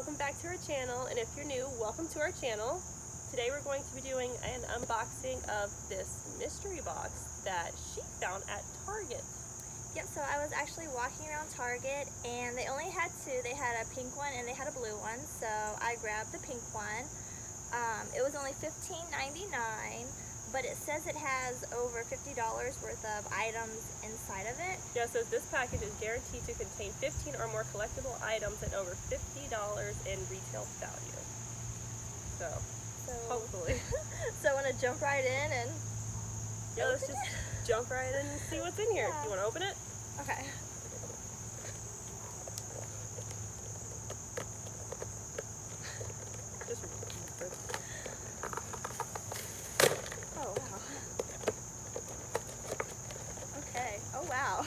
welcome back to our channel, and if you're new, welcome to our channel. Today we're going to be doing an unboxing of this mystery box that she found at Target. Yep, so I was actually walking around Target and they only had two. They had a pink one and they had a blue one, so I grabbed the pink one. It was only $15.99, but it says it has over $50 worth of items inside of it. Yeah, so this package is guaranteed to contain 15 or more collectible items and over $50 in retail value. So hopefully. So I want to jump right in and let's just jump right in and see what's in here. Yeah. You want to open it? Okay. Just remove it. Oh wow. Okay. Oh wow.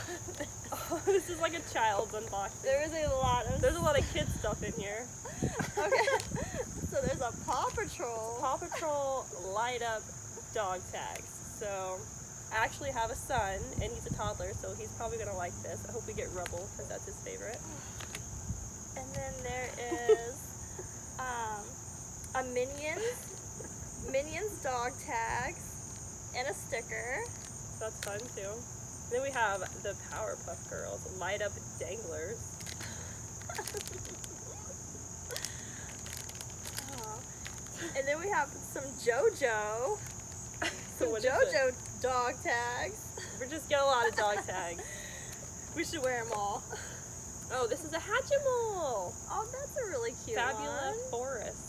Oh, this is like a child's unboxing. There's a lot of kid stuff in here. Okay. So there's a Paw Patrol. Paw Patrol light up dog tags. So I actually have a son and he's a toddler, so he's probably gonna like this. I hope we get Rubble because that's his favorite. And then there is a Minions dog tag and a sticker. So that's fun too. And then we have the Powerpuff Girls light up danglers. And then we have some JoJo. So what JoJo dog tags. We're just getting a lot of dog tags. We should wear them all. Oh, this is a Hatchimal. Oh, that's a really cute Fabula one. Forest.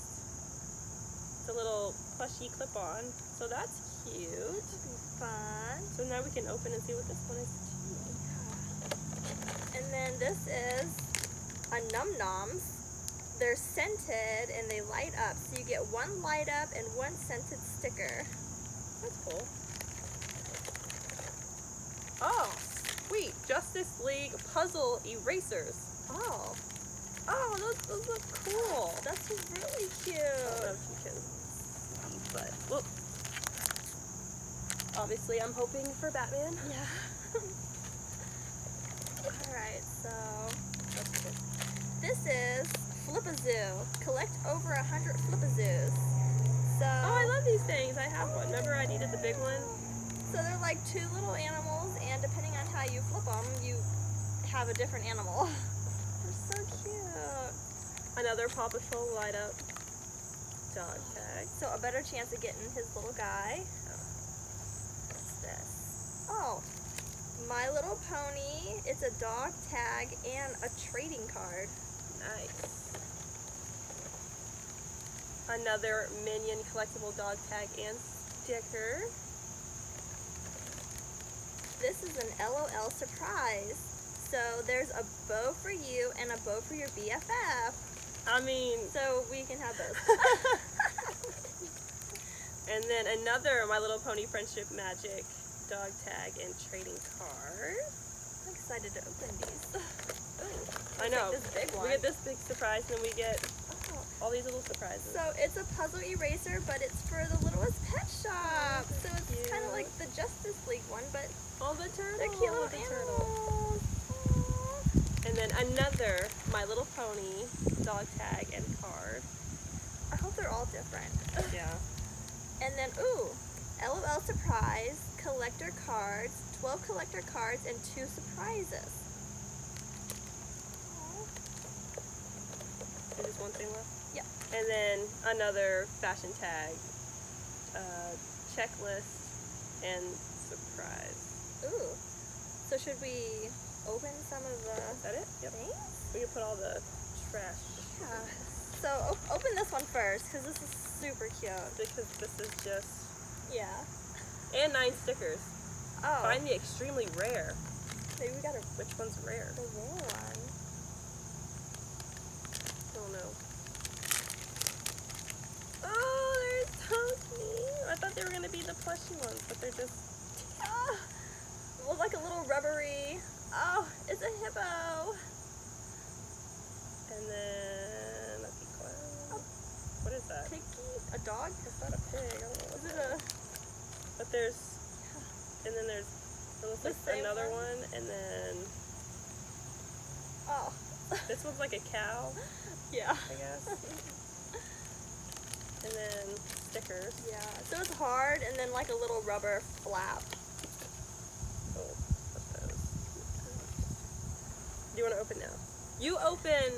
It's a little plushy clip-on. So that's cute. That'd be fun. So now we can open and see what this one is too. And then this is a Num Noms. They're scented and they light up. So you get one light up and one scented sticker. That's cool. Oh, sweet. Justice League puzzle erasers. Oh, Those look cool. that's really cute. I don't know if you can see, but whoop. Obviously, I'm hoping for Batman. Yeah. Alright, so That's good. this is Flip-A-Zoo. Collect over 100 Flip-A-Zoos. So, Oh, I love these things. I have one. Remember I needed the big one? so they're like two little animals, and depending on how you flip them, you have a different animal. They're so cute. Another Paw Patrol light up dog tag. So a better chance of getting his little guy. What's this? Oh, My Little Pony. It's a dog tag and a trading card. Nice. Another Minion collectible dog tag and sticker. This is an LOL surprise. So there's a bow for you and a bow for your BFF. I mean, So we can have those. and then another My Little Pony Friendship Magic dog tag and trading card. I'm excited to open these. I know. This big one. We get this big surprise, and then we get Oh. all these little surprises. So it's a puzzle eraser, but it's for the Littlest Pet Shop. So it's cute. kind of like the Justice League one, but All the turtles. they're cute little the animals. And then another My Little Pony dog tag and card. I hope they're all different. Yeah. And then, ooh, LOL surprise, collector cards, 12 collector cards, and 2 surprises. There's just one thing left? Yep. And then another fashion tag, checklist, and surprise. Ooh. So should we open some of the Is that it? Yep. things? We can put all the trash Yeah. So open this one first, because this is super cute. because this is just... Yeah. And 9 stickers. Oh, Find the extremely rare. maybe we got Which one's rare? the rare one. Oh no. Oh, they're so cute. I thought they were going to be the plushy ones, but they're just... Ah, look like a little rubbery. Oh, it's a hippo. And then a peacock. What is that? Piggy? A dog? It's not a pig. I don't know what Is it that a... is. But there's... And then there's... It looks The like same another one? one. And then... Oh, it's This one's like a cow, Yeah. I guess. And then stickers. Yeah. So it's hard, and then like a little rubber flap. Oh, what's those? Do you want to open now? You open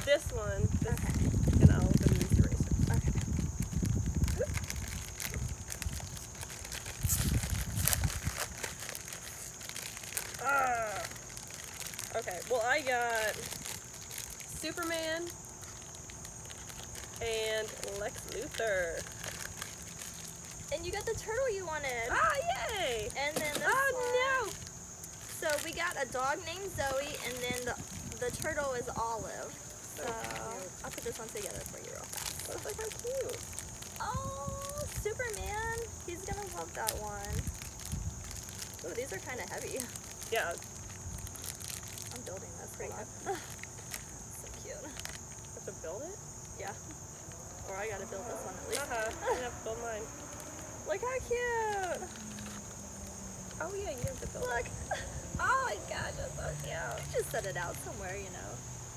this one, Okay. and I'll open these erasers. Okay. Okay, well I got Superman and Lex Luthor. And you got the turtle you wanted. Ah, yay! And then this Oh one. So we got a dog named Zoe, and then the turtle is Olive. So cute. I'll put this one together for you real fast. no! Look how cute. Oh, Superman. He's gonna love that one. Oh, these are kind of heavy. Yeah, I'm building this. Pretty Hold on. So cute. have to build it? Yeah. Or I gotta build this one at least. I have to build mine. Look how cute. Oh yeah, you have to build Look. it. Oh my gosh, that's so cute. Just set it out somewhere, you know,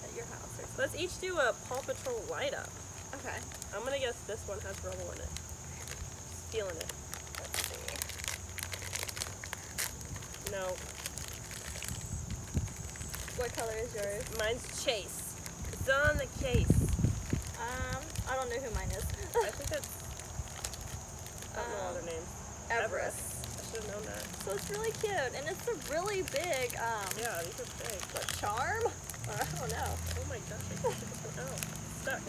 at your house or something. Let's each do a Paw Patrol light up. Okay. I'm gonna guess this one has rubble in it. Just feeling it. Let's see. No, What color is yours? mine's Chase. It's on the case. I don't know who mine is. I think that's. I don't know all their names. Everest. I should have known that. So it's really cute, and it's a really big, Yeah, these are big. what, charm? Or I don't know. Oh my gosh, I can't get this one out. Stuck.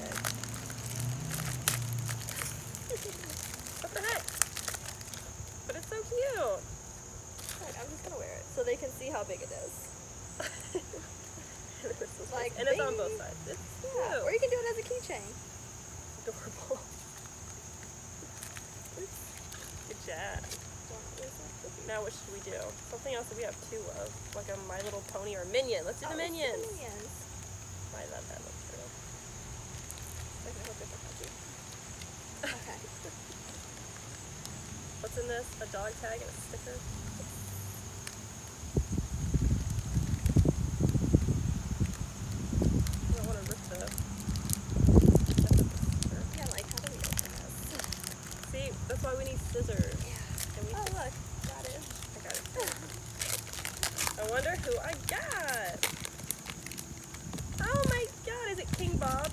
What the heck? But it's so cute. Like, I'm just gonna wear it so they can see how big it is. Like, and it's on baby. both sides. It's Yeah. cute. Or you can do it as a keychain. Adorable. Good job. Now what should we do? Something else that we have two of, like a My Little Pony or a Minion. Let's do the Minions. Minions. I love that little turtle. I can hook it for Happy. Okay. What's in this? A dog tag and a sticker. I don't want to rip the. Yeah, like, how do we open this? See, that's why we need scissors. Yeah. And we Oh, can- look. Got it. I got it. I wonder who I got. Oh my God! Is it King Bob?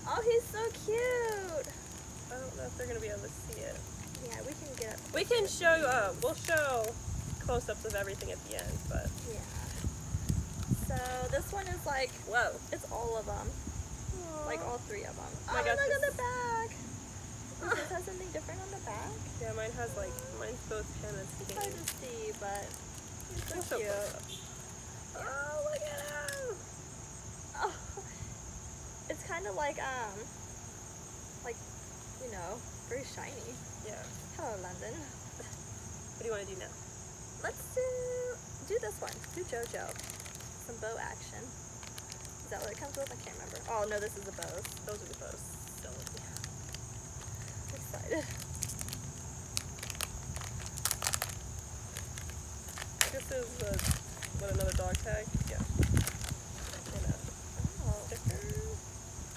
Oh, he's so cute. I don't know if they're gonna be able to see it. Yeah, we can get it. We can show you. We'll show close-ups of everything at the end, but Yeah. So this one is like, whoa! it's all of them. Like all three of them. Oh my Oh, gosh, look at this- the back. Does this have something different on the back? Yeah, mine's both him and It's King. hard to see, but it's so We'll show cute. close-ups. Oh, look at him! Oh, it's kind of like, you know, very shiny. Yeah. Hello, London. What do you want to do now? Let's do this one. Do JoJo. Some bow action. Is that what it comes with? I can't remember. Oh, no, this is the bows. Those are the bows. So, Excited. this is another dog tag? Yeah. And a Oh. sticker.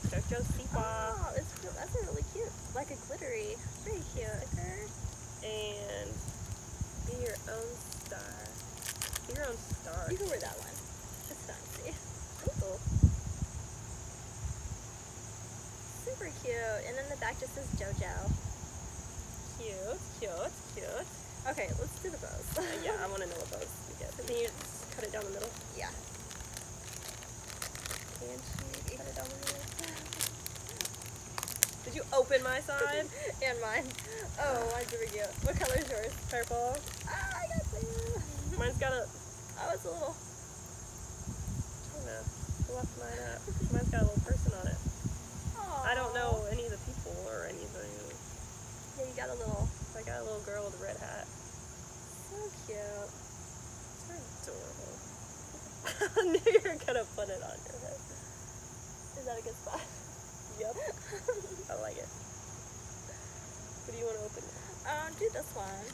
JoJo Siwa. Oh, that's a really cute, like a glittery, very cute. Sticker. And be your own star. Be your own star. You can wear that one. It's fancy. Ooh. Super cute. And then the back just says JoJo. Cute, cute, cute. Okay, let's do the bows. Yeah, I want to know what bows we get. Can you just cut it down the middle? Yeah. Can she cut it down the middle? Did you open my side? And mine. Oh, mine's really cute. What color is yours? Purple. Ah, I got blue. Mine's got a. Oh, it's a little. Oh no, I left mine up. Mine's got a little person on it. Aww. I don't know any of the people or anything. Yeah, you got a little. I got a little girl with a red hat. So cute. It's adorable. I knew you were gonna put it on your head. Is that a good spot? Yep. I like it. What do you want to open? Do this one.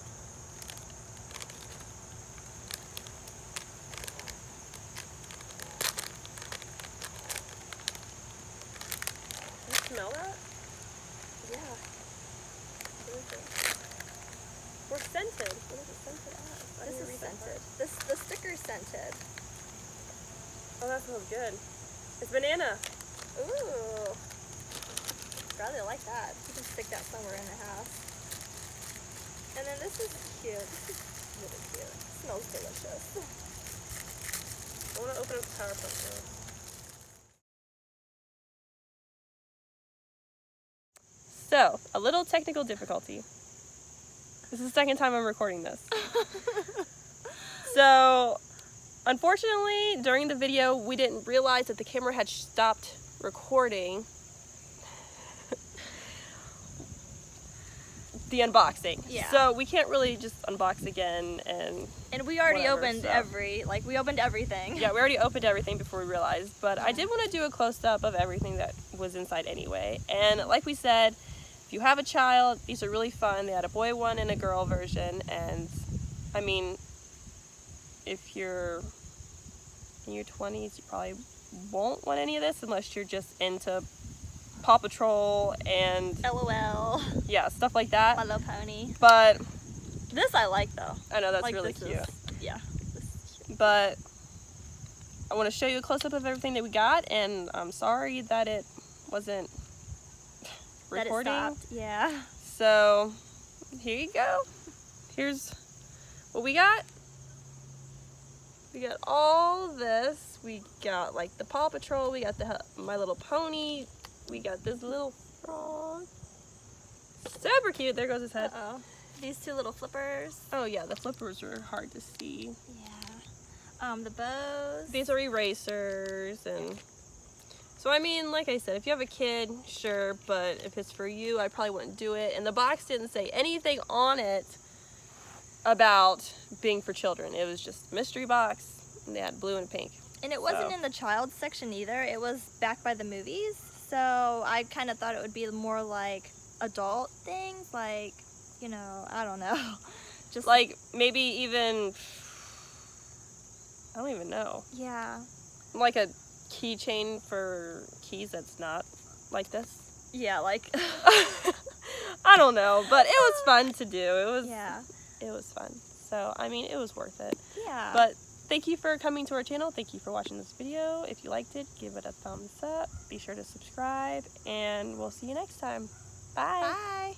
smells good. It's banana. Ooh. Rather like that. You can stick that somewhere in the house. And then this is cute. This is really cute. It smells delicious. I want to open up the PowerPoint now. So, a little technical difficulty. This is the second time I'm recording this. So, unfortunately, during the video, we didn't realize that the camera had stopped recording the unboxing. Yeah. So we can't really just unbox again and we already whatever, opened so. we opened everything. Yeah, we already opened everything before we realized, but I did want to do a close-up of everything that was inside anyway. And like we said, if you have a child, these are really fun. They had a boy one and a girl version, and I mean, if you're in your 20s, you probably won't want any of this unless you're just into Paw Patrol and LOL. yeah, stuff like that. My Little Pony. But This I like though. I know that's like, really cute. Yeah. This is cute. But I want to show you a close-up of everything that we got, and I'm sorry that it wasn't recording. That it stopped. Yeah. So here you go. Here's what we got. We got all this. We got like the Paw Patrol. We got the My Little Pony. We got this little frog. Super cute. There goes his head. Uh-oh. These two little flippers. Oh yeah, the flippers are hard to see. Yeah. The bows. These are erasers, and so I mean, like I said, if you have a kid, sure, but if it's for you, I probably wouldn't do it. And the box didn't say anything on it about being for children. It was just a mystery box, and they had blue and pink. And it wasn't in the child section either. It was back by the movies. So I kind of thought it would be more like adult things, like, you know, I don't know. Just like maybe even, I don't even know. Yeah. Like a keychain for keys that's not like this. Yeah, like I don't know, but it was fun to do. It was fun. So, I mean, it was worth it. Yeah. But thank you for coming to our channel. Thank you for watching this video. If you liked it, give it a thumbs up. Be sure to subscribe, and we'll see you next time. Bye. Bye.